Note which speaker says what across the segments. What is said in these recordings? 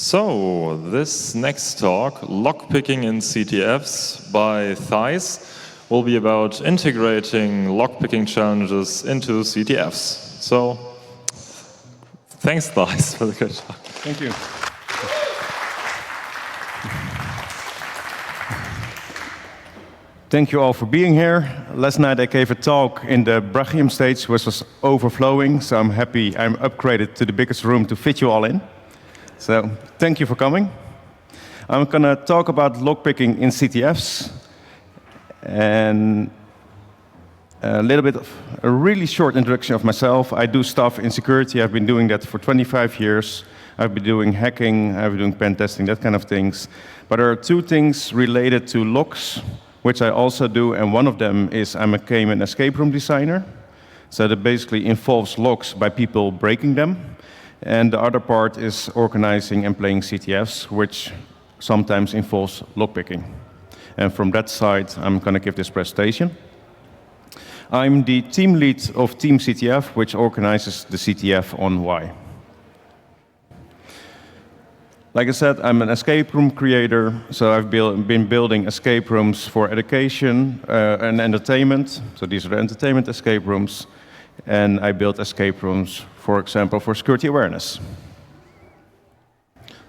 Speaker 1: So, this next talk, Lockpicking in CTFs by Thijs, will be about integrating lockpicking challenges into CTFs. So, thanks Thijs for the good talk.
Speaker 2: Thank you. Thank you all for being here. Last night I gave a talk in the Brachium stage, which was overflowing, so I'm happy I'm upgraded to the biggest room to fit you all in. So thank you for coming. I'm going to talk about lockpicking in CTFs and a little bit of a really short introduction of myself. I do stuff in security. I've been doing that for 25 years. I've been doing hacking, I've been doing pen testing, that kind of things. But there are two things related to locks, which I also do, and one of them is I'm a game and escape room designer. So that basically involves locks by people breaking them. And the other part is organizing and playing CTFs, which sometimes involves lockpicking. And from that side, I'm going to give this presentation. I'm the team lead of Team CTF, which organizes the CTF on WHY. Like I said, I'm an escape room creator, so I've been building escape rooms for education and entertainment. So these are the entertainment escape rooms. And I built escape rooms, for example, for security awareness.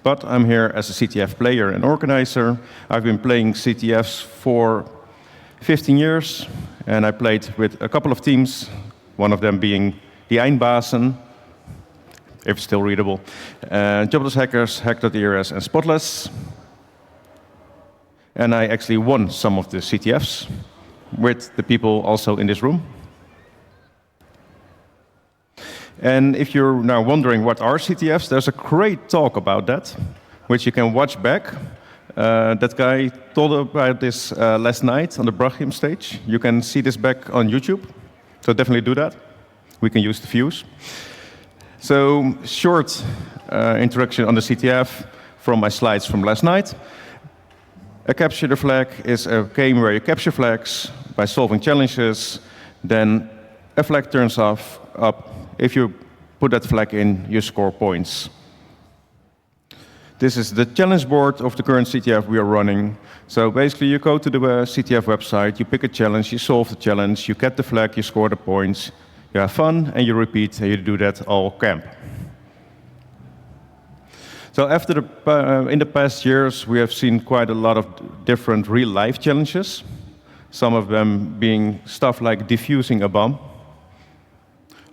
Speaker 2: But I'm here as a CTF player and organizer. I've been playing CTFs for 15 years, and I played with a couple of teams, one of them being the Eindbazen, if it's still readable, Jobless Hackers, Hack.ERS, and Spotless. And I actually won some of the CTFs with the people also in this room. And if you're now wondering what are CTFs, there's a great talk about that, which you can watch back. That guy told about this last night on the Brachium stage. You can see this back on YouTube, so definitely do that. We can use the views. So, short introduction on the CTF from my slides from last night. A Capture the Flag is a game where you capture flags by solving challenges. Then a flag turns up. If you put that flag in, you score points. This is the challenge board of the current CTF we are running. So basically, you go to the CTF website, you pick a challenge, you solve the challenge, you get the flag, you score the points, you have fun, and you repeat, and you do that all camp. So in the past years, we have seen quite a lot of different real-life challenges. Some of them being stuff like defusing a bomb,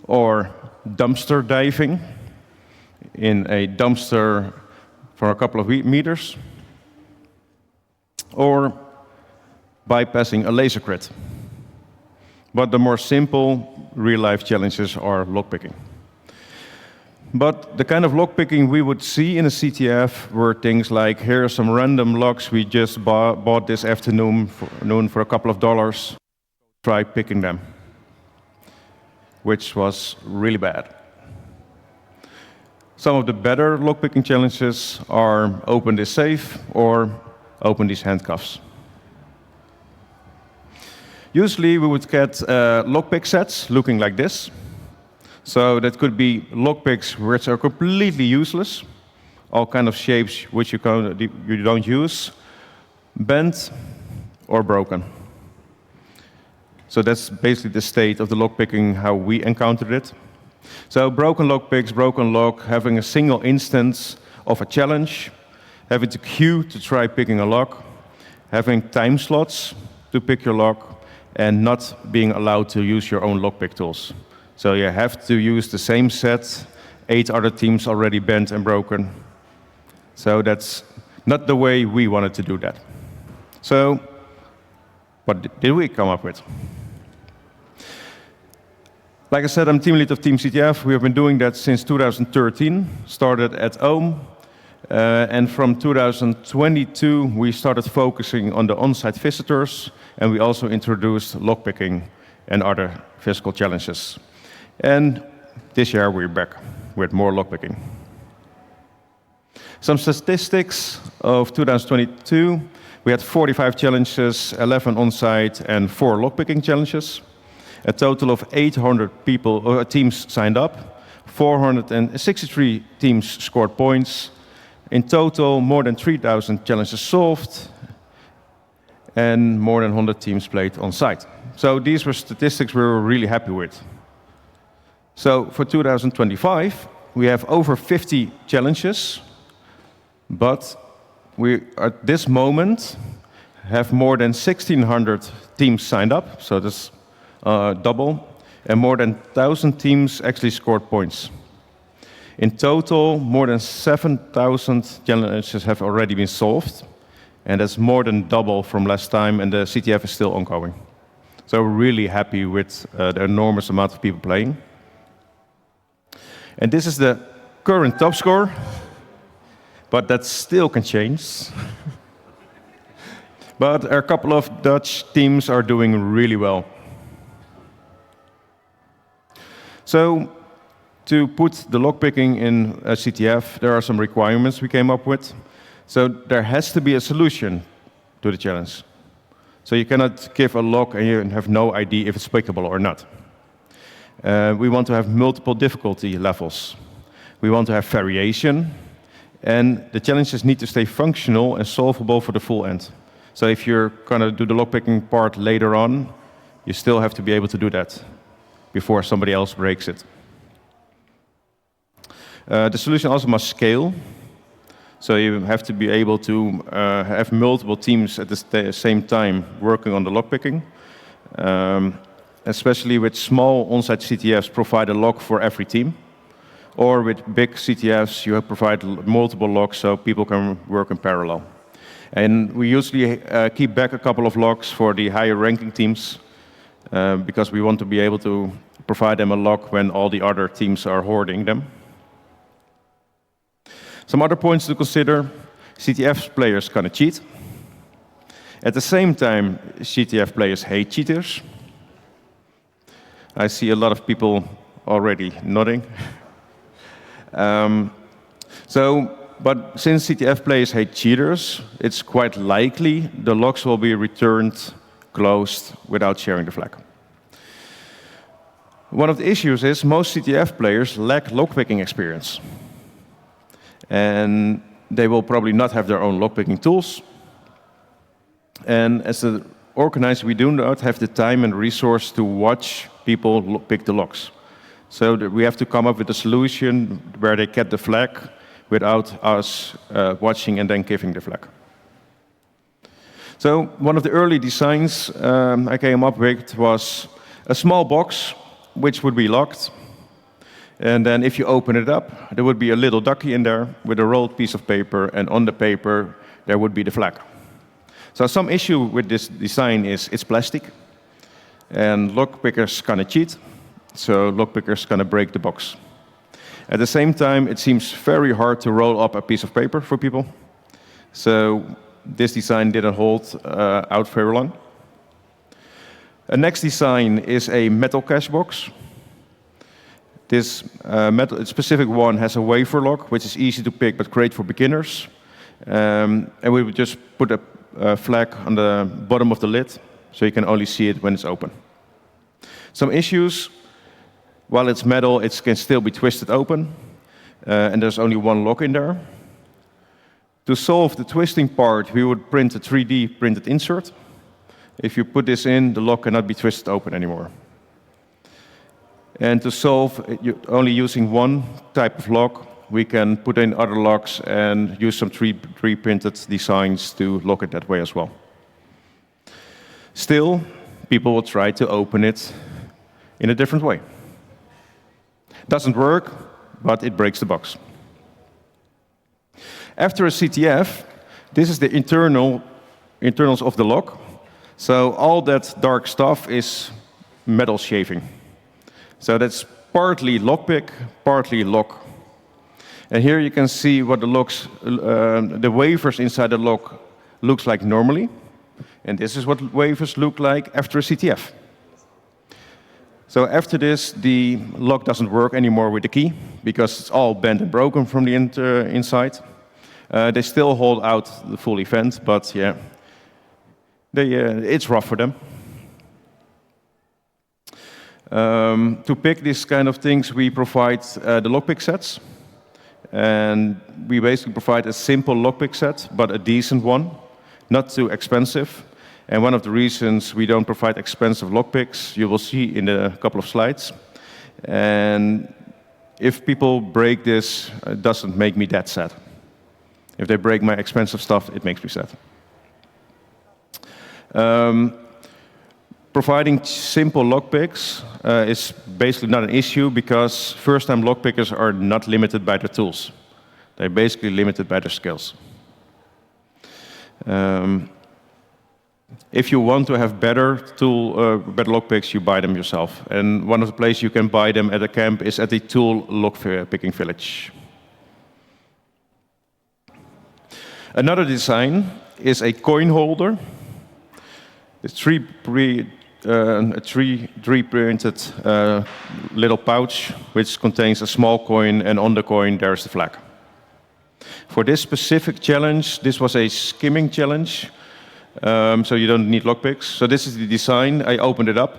Speaker 2: or dumpster diving in a dumpster for a couple of meters, or bypassing a laser crit. But the more simple real-life challenges are lockpicking. But the kind of lockpicking we would see in a CTF were things like, here are some random locks we just bought this afternoon for a couple of dollars. Try picking them, which was really bad. Some of the better lockpicking challenges are open this safe or open these handcuffs. Usually we would get lockpick sets looking like this. So that could be lockpicks which are completely useless, all kind of shapes which you don't use, bent or broken. So that's basically the state of the lockpicking, how we encountered it. So broken lockpicks, broken lock, having a single instance of a challenge, having to queue to try picking a lock, having time slots to pick your lock, and not being allowed to use your own lockpick tools. So you have to use the same set, 8 other teams already bent and broken. So that's not the way we wanted to do that. So what did we come up with? Like I said, I'm team lead of Team CTF. We have been doing that since 2013, started at home. And from 2022, we started focusing on the on-site visitors, and we also introduced lockpicking and other physical challenges. And this year, we're back with more lockpicking. Some statistics of 2022. We had 45 challenges, 11 on-site, and 4 lockpicking challenges. A total of 800 teams signed up. 463 teams scored points. In total, more than 3,000 challenges solved, and more than 100 teams played on site. So these were statistics we were really happy with. So for 2025, we have over 50 challenges, but we, at this moment, have more than 1,600 teams signed up, so that's double, and more than 1,000 teams actually scored points. In total, more than 7,000 challenges have already been solved, and that's more than double from last time, and the CTF is still ongoing. So we're really happy with the enormous amount of people playing. And this is the current top score, but that still can change. But a couple of Dutch teams are doing really well. So to put the lockpicking in a CTF, there are some requirements we came up with. So there has to be a solution to the challenge. So you cannot give a lock and you have no idea if it's pickable or not. We want to have multiple difficulty levels. We want to have variation, and the challenges need to stay functional and solvable for the full end. So if you're going to do the lockpicking part later on, you still have to be able to do that before somebody else breaks it. The solution also must scale. So you have to be able to have multiple teams at the same time working on the lockpicking. Especially with small on-site CTFs, provide a lock for every team. Or with big CTFs, you provide multiple locks so people can work in parallel. And we usually keep back a couple of locks for the higher ranking teams because we want to be able to provide them a lock when all the other teams are hoarding them. Some other points to consider: CTF players kind of cheat. At the same time, CTF players hate cheaters. I see a lot of people already nodding. But since CTF players hate cheaters, it's quite likely the locks will be returned closed without sharing the flag. One of the issues is most CTF players lack lockpicking experience. And they will probably not have their own lockpicking tools. And as an organizer, we do not have the time and resource to watch people pick the locks. So we have to come up with a solution where they get the flag without us watching and then giving the flag. So one of the early designs I came up with was a small box which would be locked. And then if you open it up, there would be a little ducky in there with a rolled piece of paper, and on the paper there would be the flag. So some issue with this design is it's plastic, and lockpickers kind of cheat, so lockpickers kind of break the box. At the same time, it seems very hard to roll up a piece of paper for people, so this design didn't hold out very long. A next design is a metal cash box. This specific one has a wafer lock, which is easy to pick but great for beginners. And we would just put a flag on the bottom of the lid, so you can only see it when it's open. Some issues: while it's metal, it can still be twisted open, and there's only one lock in there. To solve the twisting part, we would print a 3D printed insert. If you put this in, the lock cannot be twisted open anymore. And to solve only using one type of lock, we can put in other locks and use some 3D printed designs to lock it that way as well. Still, people will try to open it in a different way. Doesn't work, but it breaks the box. After a CTF, this is the internals of the lock. So all that dark stuff is metal shaving. So that's partly lockpick, partly lock. And here you can see what the wafers inside the lock looks like normally. And this is what wafers look like after a CTF. So after this, the lock doesn't work anymore with the key because it's all bent and broken from the inside. They still hold out the full event, but yeah, it's rough for them. To pick these kind of things, we provide the lockpick sets. And we basically provide a simple lockpick set, but a decent one, not too expensive. And one of the reasons we don't provide expensive lockpicks, you will see in a couple of slides. And if people break this, it doesn't make me that sad. If they break my expensive stuff, it makes me sad. Providing simple lockpicks is basically not an issue because first-time lockpickers are not limited by their tools. They're basically limited by their skills. If you want to have better lockpicks, you buy them yourself. And one of the places you can buy them at a camp is at the tool lockpicking village. Another design is a coin holder. It's a 3D printed little pouch which contains a small coin, and on the coin there's the flag. For this specific challenge, this was a skimming challenge, so you don't need lockpicks. So this is the design. I opened it up.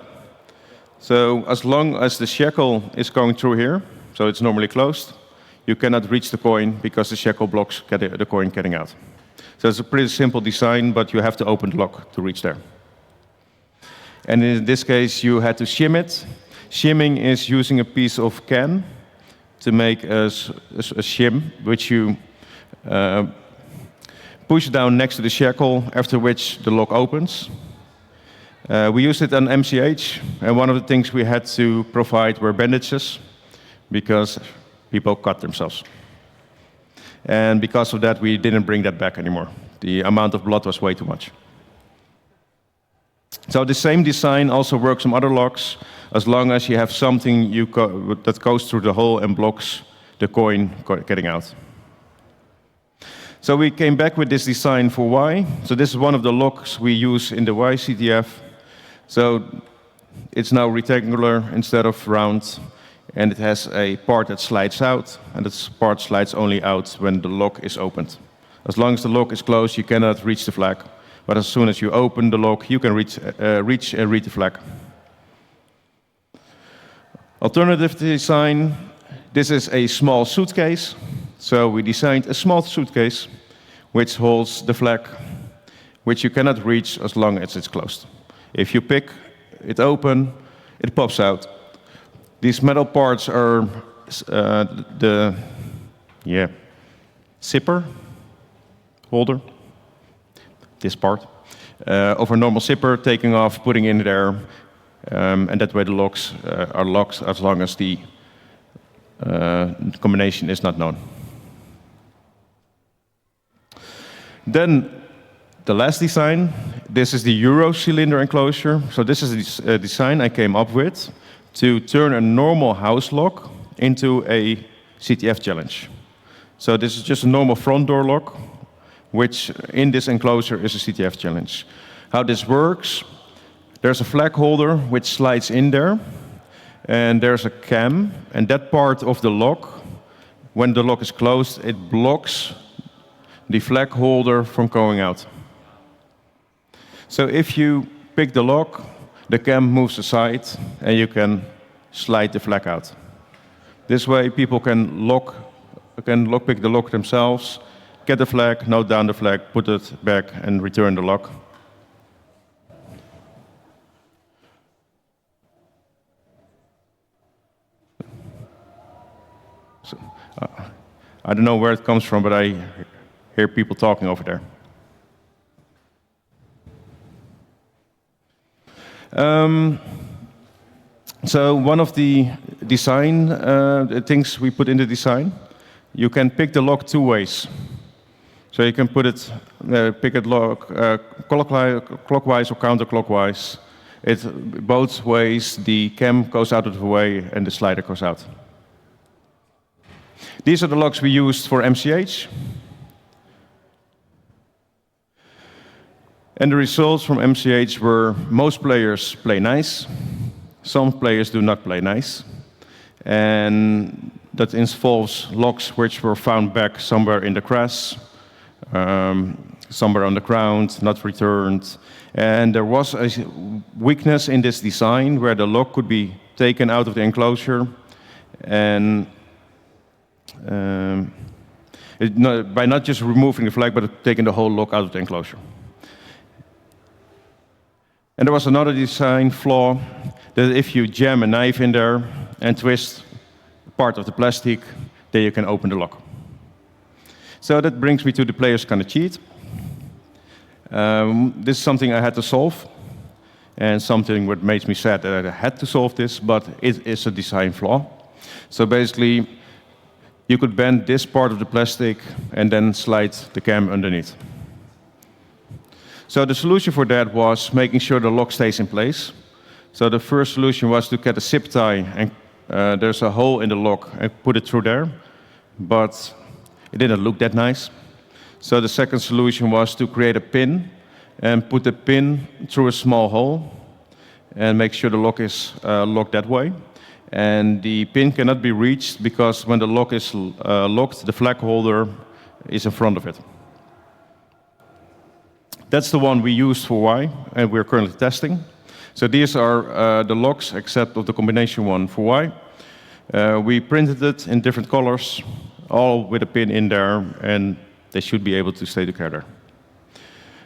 Speaker 2: So as long as the shackle is going through here, so it's normally closed, you cannot reach the coin because the shackle blocks the coin getting out. So it's a pretty simple design, but you have to open the lock to reach there. And in this case, you had to shim it. Shimming is using a piece of can to make a shim, which you push down next to the shackle, after which the lock opens. We used it on MCH, and one of the things we had to provide were bandages, because people cut themselves. And because of that, we didn't bring that back anymore. The amount of blood was way too much. So the same design also works on other locks, as long as you have something that goes through the hole and blocks the coin getting out. So we came back with this design for Y. So this is one of the locks we use in the Y CTF. So it's now rectangular instead of round, and it has a part that slides out, and this part slides only out when the lock is opened. As long as the lock is closed, you cannot reach the flag. But as soon as you open the lock, you can reach and read the flag. Alternative design, this is a small suitcase. So we designed a small suitcase which holds the flag, which you cannot reach as long as it's closed. If you pick it open, it pops out. These metal parts are the zipper holder, this part, of a normal zipper, taking off, putting in there, and that way the locks are locked as long as the combination is not known. Then the last design, this is the Euro cylinder enclosure. So this is a design I came up with to turn a normal house lock into a CTF challenge. So this is just a normal front door lock, which in this enclosure is a CTF challenge. How this works, there's a flag holder which slides in there, and there's a cam, and that part of the lock, when the lock is closed, it blocks the flag holder from going out. So if you pick the lock, the cam moves aside, and you can slide the flag out. This way, people can lockpick the lock themselves, get the flag, note down the flag, put it back, and return the lock. So, I don't know where it comes from, but I hear people talking over there. So one of the design things we put in the design, you can pick the lock two ways. So you can pick it lock clockwise or counterclockwise. Both ways, the cam goes out of the way and the slider goes out. These are the locks we used for MCH. And the results from MCH were most players play nice, some players do not play nice, and that involves locks which were found back somewhere in the crash, somewhere on the ground, not returned. And there was a weakness in this design where the lock could be taken out of the enclosure, and by not just removing the flag, but taking the whole lock out of the enclosure. And there was another design flaw, that if you jam a knife in there and twist part of the plastic, then you can open the lock. So that brings me to the players kind of cheat. This is something I had to solve, and something that makes me sad that I had to solve this, but it is a design flaw. So basically, you could bend this part of the plastic and then slide the cam underneath. So the solution for that was making sure the lock stays in place. So the first solution was to get a zip tie, and there's a hole in the lock, and put it through there. But it didn't look that nice. So the second solution was to create a pin and put the pin through a small hole and make sure the lock is locked that way. And the pin cannot be reached because when the lock is locked, the flag holder is in front of it. That's the one we used for Y, and we're currently testing. So these are the locks, except of the combination one for Y. We printed it in different colors, all with a pin in there, and they should be able to stay together.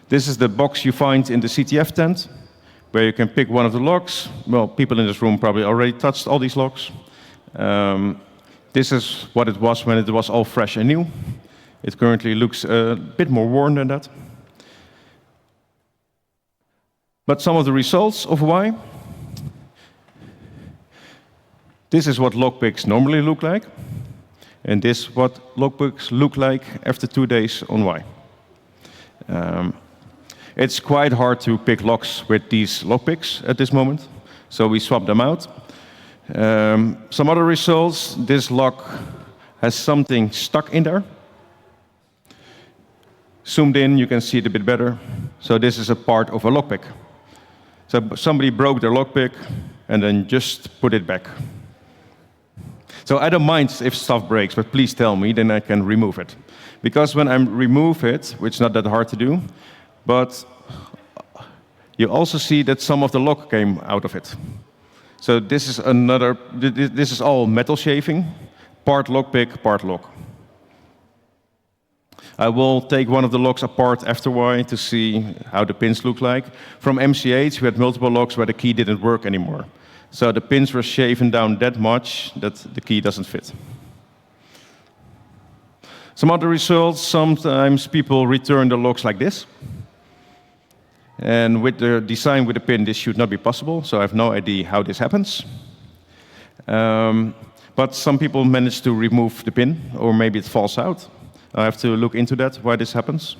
Speaker 2: This is the box you find in the CTF tent, where you can pick one of the locks. Well, people in this room probably already touched all these locks. This is what it was when it was all fresh and new. It currently looks a bit more worn than that. But some of the results of Y. This is what lockpicks normally look like. And this is what lockpicks look like after 2 days on Y. It's quite hard to pick locks with these lockpicks at this moment, so we swapped them out. Some other results, this lock has something stuck in there. Zoomed in, you can see it a bit better. So this is a part of a lockpick. So somebody broke their lockpick and then just put it back. So I don't mind if stuff breaks, but please tell me, then I can remove it. Because when I remove it, which is not that hard to do, but you also see that some of the lock came out of it. So this is all metal shaving, part lockpick, part lock. I will take one of the locks apart after Y to see how the pins look like. From MCH, we had multiple locks where the key didn't work anymore. So the pins were shaven down that much that the key doesn't fit. Some other results, sometimes people return the locks like this. And with the design with the pin, this should not be possible, so I have no idea how this happens. But some people manage to remove the pin, or maybe it falls out. I have to look into that, why this happens.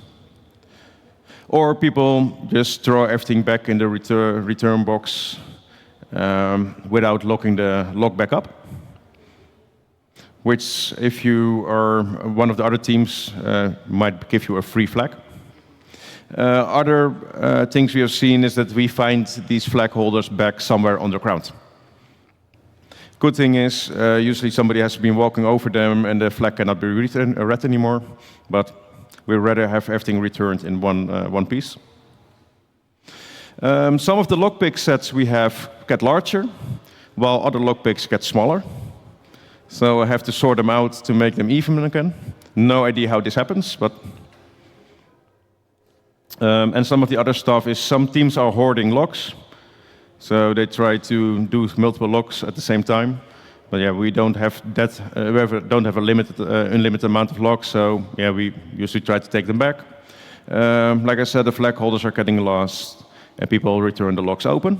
Speaker 2: Or people just throw everything back in the return box without locking the lock back up. Which, if you are one of the other teams, might give you a free flag. Other things we have seen is that we find these flag holders back somewhere on the ground. Good thing is, usually somebody has been walking over them and the flag cannot be read anymore, but we'd rather have everything returned in one piece. Some of the lockpick sets we have get larger, while other lockpicks get smaller. So I have to sort them out to make them even again. No idea how this happens, but... and some of the other stuff is some teams are hoarding locks. So they try to do multiple locks at the same time. But yeah, we don't have that. We don't have a unlimited amount of locks. So yeah, we usually try to take them back. Like I said, the flag holders are getting lost, and people return the locks open.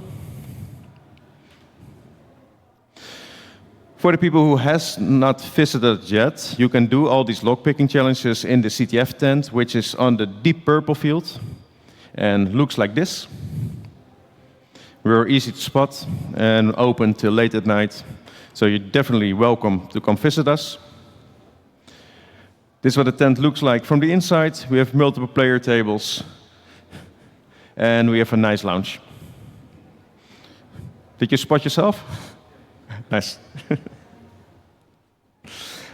Speaker 2: For the people who has not visited yet, you can do all these lockpicking challenges in the CTF tent, which is on the deep purple field, and looks like this. We're easy to spot and open till late at night, so you're definitely welcome to come visit us. This is what the tent looks like from the inside. We have multiple player tables, and we have a nice lounge. Did you spot yourself? Nice.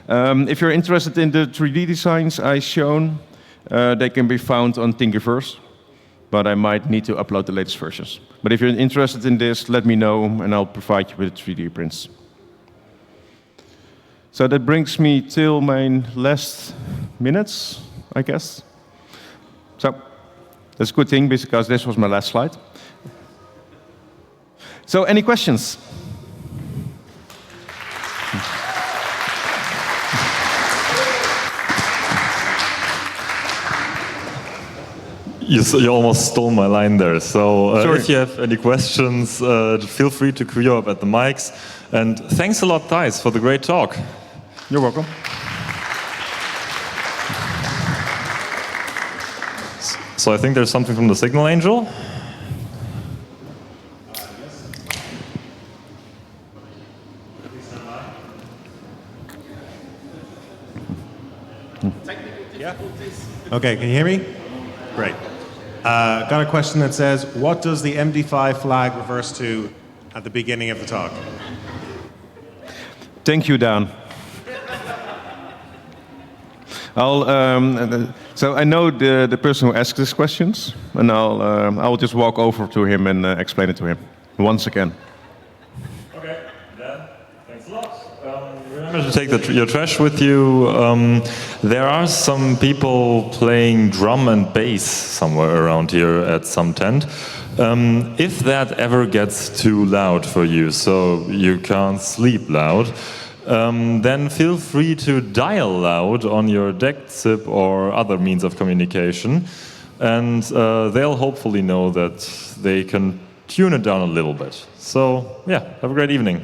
Speaker 2: If you're interested in the 3D designs I've shown, they can be found on Thingiverse, but I might need to upload the latest versions. But if you're interested in this, let me know, and I'll provide you with 3D prints. So that brings me till my last minutes, I guess. So that's a good thing because this was my last slide. So any questions?
Speaker 1: You almost stole my line there. So if you have any questions, feel free to queue up at the mics. And thanks a lot, Thijs, for the great talk.
Speaker 2: You're welcome.
Speaker 1: So I think there's something from the Signal Angel.
Speaker 3: Yeah. Okay, can you hear me? Great. Got a question that says, what does the MD5 flag reverse to at the beginning of the talk?
Speaker 2: Thank you, Dan. So I know the person who asked these questions, and I'll just walk over to him and explain it to him once again.
Speaker 1: Okay, Dan, thanks a lot. Remember to take your trash with you. There are some people playing drum and bass somewhere around here at some tent. If that ever gets too loud for you, so you can't sleep loud, then feel free to dial loud on your DECT SIP or other means of communication, and they'll hopefully know that they can tune it down a little bit. So yeah, have a great evening.